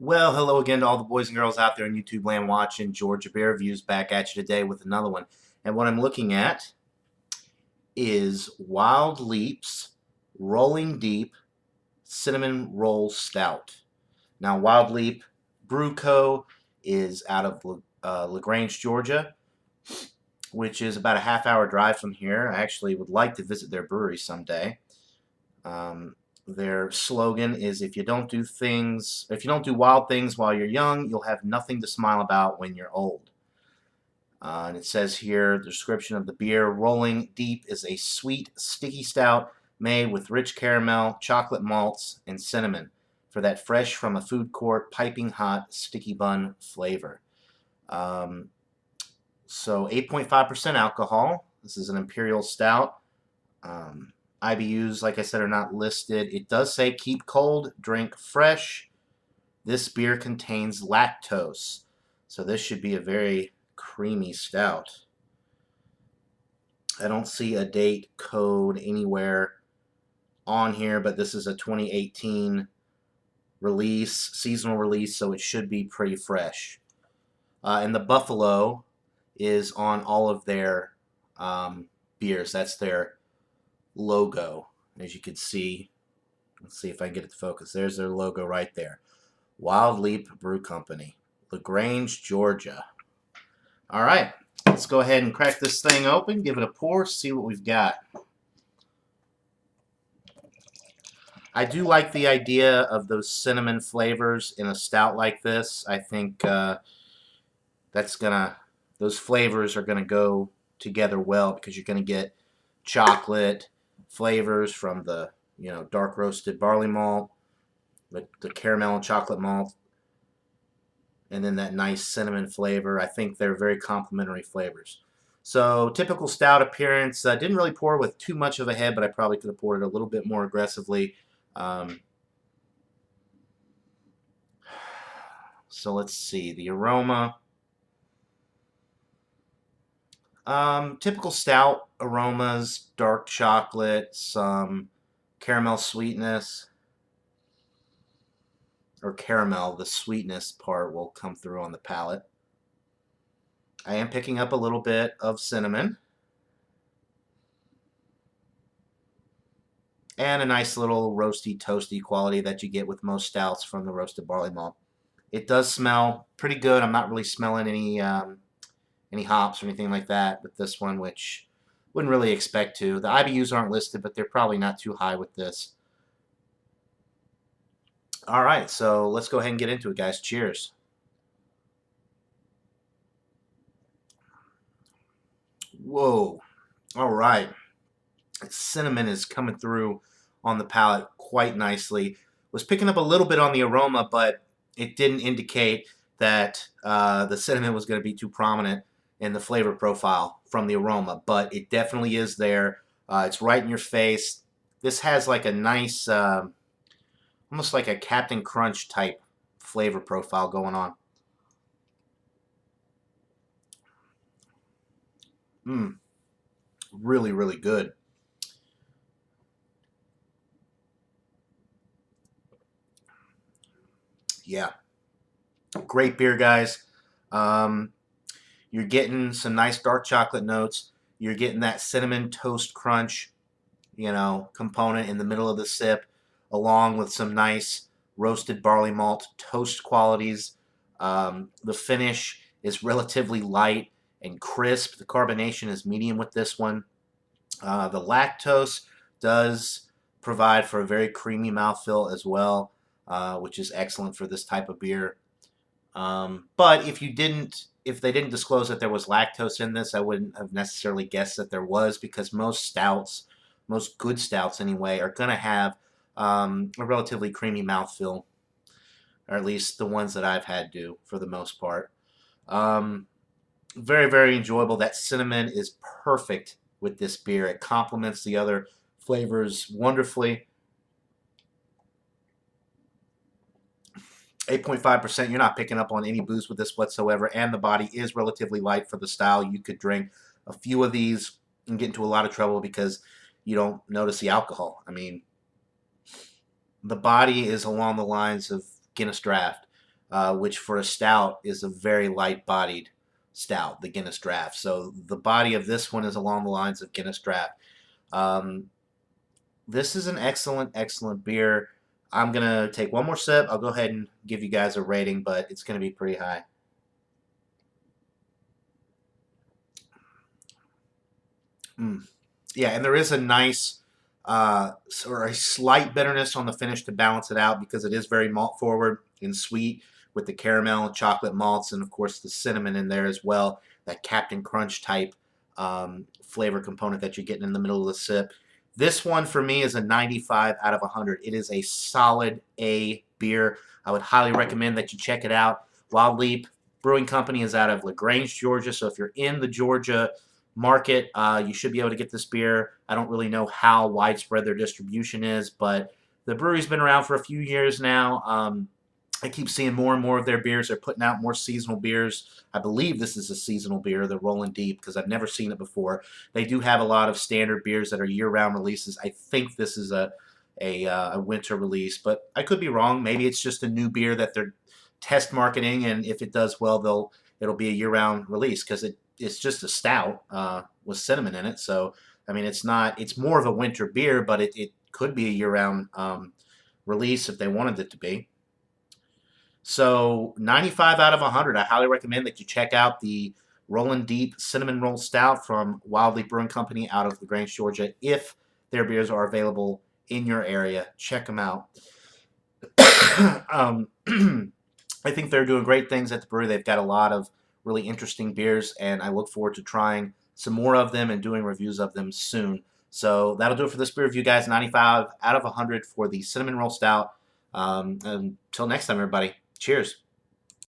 Well, hello again to all the boys and girls out there in YouTube land watching. Georgia Bear Views back at you today with another one. And what I'm looking at is Wild Leap's Rolling Deep Cinnamon Roll Stout. Now, Wild Leap Brew Co. is out of LaGrange, Georgia, which is about a half-hour drive from here. I actually would like to visit their brewery someday. Their slogan is if you don't do wild things while you're young, you'll have nothing to smile about when you're old. And it says here, the description of the beer, Rolling Deep is a sweet, sticky stout made with rich caramel, chocolate malts, and cinnamon for that fresh from a food court, piping hot, sticky bun flavor. So 8.5% alcohol. This is an imperial stout. IBUs, like I said, are not listed. It does say keep cold, drink fresh. This beer contains lactose, so this should be a very creamy stout. I don't see a date code anywhere on here, but this is a 2018 release, seasonal release, so it should be pretty fresh. And the buffalo is on all of their beers. That's their logo, as you can see. Let's see if I can get it to focus. There's their logo right there. Wild Leap Brew Company, LaGrange, Georgia. All right, let's go ahead and crack this thing open, give it a pour, see what we've got. I do like the idea of those cinnamon flavors in a stout like this. I think those flavors are gonna go together well because you're gonna get chocolate flavors from the dark roasted barley malt, the caramel and chocolate malt, and then that nice cinnamon flavor. I think they're very complementary flavors. So typical stout appearance. Didn't really pour with too much of a head, but I probably could have poured it a little bit more aggressively. So let's see the aroma. Typical stout aromas, dark chocolate, some caramel sweetness, or caramel, the sweetness part will come through on the palate. I am picking up a little bit of cinnamon. And a nice little roasty, toasty quality that you get with most stouts from the roasted barley malt. It does smell pretty good. I'm not really smelling any hops or anything like that with this one, which wouldn't really expect to. The IBUs aren't listed, but they're probably not too high with this. All right, so let's go ahead and get into it, guys. Cheers. Whoa. All right. Cinnamon is coming through on the palate quite nicely. Was picking up a little bit on the aroma, but it didn't indicate that the cinnamon was going to be too prominent in the flavor profile from the aroma, but it definitely is there. It's right in your face. This has like a nice, almost like a Captain Crunch type flavor profile going on. Really, really good. Yeah, great beer, guys. You're getting some nice dark chocolate notes. You're getting that cinnamon toast crunch, component in the middle of the sip, along with some nice roasted barley malt toast qualities. The finish is relatively light and crisp. The carbonation is medium with this one. The lactose does provide for a very creamy mouthfeel as well, which is excellent for this type of beer. But if they didn't disclose that there was lactose in this, I wouldn't have necessarily guessed that there was, because most stouts, most good stouts anyway, are going to have a relatively creamy mouthfeel, or at least the ones that I've had do for the most part. Very, very enjoyable. That cinnamon is perfect with this beer. It complements the other flavors wonderfully. 8.5%, you're not picking up on any booze with this whatsoever, and the body is relatively light for the style. You could drink a few of these and get into a lot of trouble because you don't notice the alcohol. I mean, the body is along the lines of Guinness Draft. which for a stout is a very light-bodied stout, the Guinness Draft. So the body of this one is along the lines of Guinness Draft. Um, this is an excellent, excellent beer. I'm going to take one more sip. I'll go ahead and give you guys a rating, but it's going to be pretty high. Yeah, and there is a nice or a slight bitterness on the finish to balance it out because it is very malt forward and sweet with the caramel and chocolate malts and of course the cinnamon in there as well. That Captain Crunch type flavor component that you're getting in the middle of the sip. This one for me is a 95 out of 100. It is a solid A beer. I would highly recommend that you check it out. Wild Leap Brewing Company is out of LaGrange, Georgia. So if you're in the Georgia market, you should be able to get this beer. I don't really know how widespread their distribution is, but the brewery's been around for a few years now. I keep seeing more and more of their beers. They're putting out more seasonal beers. I believe this is a seasonal beer, the Rollin Deep, because I've never seen it before. They do have a lot of standard beers that are year-round releases. I think this is a winter release, but I could be wrong. Maybe it's just a new beer that they're test marketing, and if it does well, it'll be a year-round release because it's just a stout with cinnamon in it. So I mean, it's more of a winter beer, but it could be a year-round release if they wanted it to be. So 95 out of 100. I highly recommend that you check out the Rollin Deep Cinnamon Roll Stout from Wild Leap Brewing Company out of LaGrange, Georgia. If their beers are available in your area, check them out. um, I think they're doing great things at the brewery. They've got a lot of really interesting beers, and I look forward to trying some more of them and doing reviews of them soon. So that'll do it for this beer review, guys. 95 out of 100 for the Cinnamon Roll Stout. Until next time, everybody. Cheers.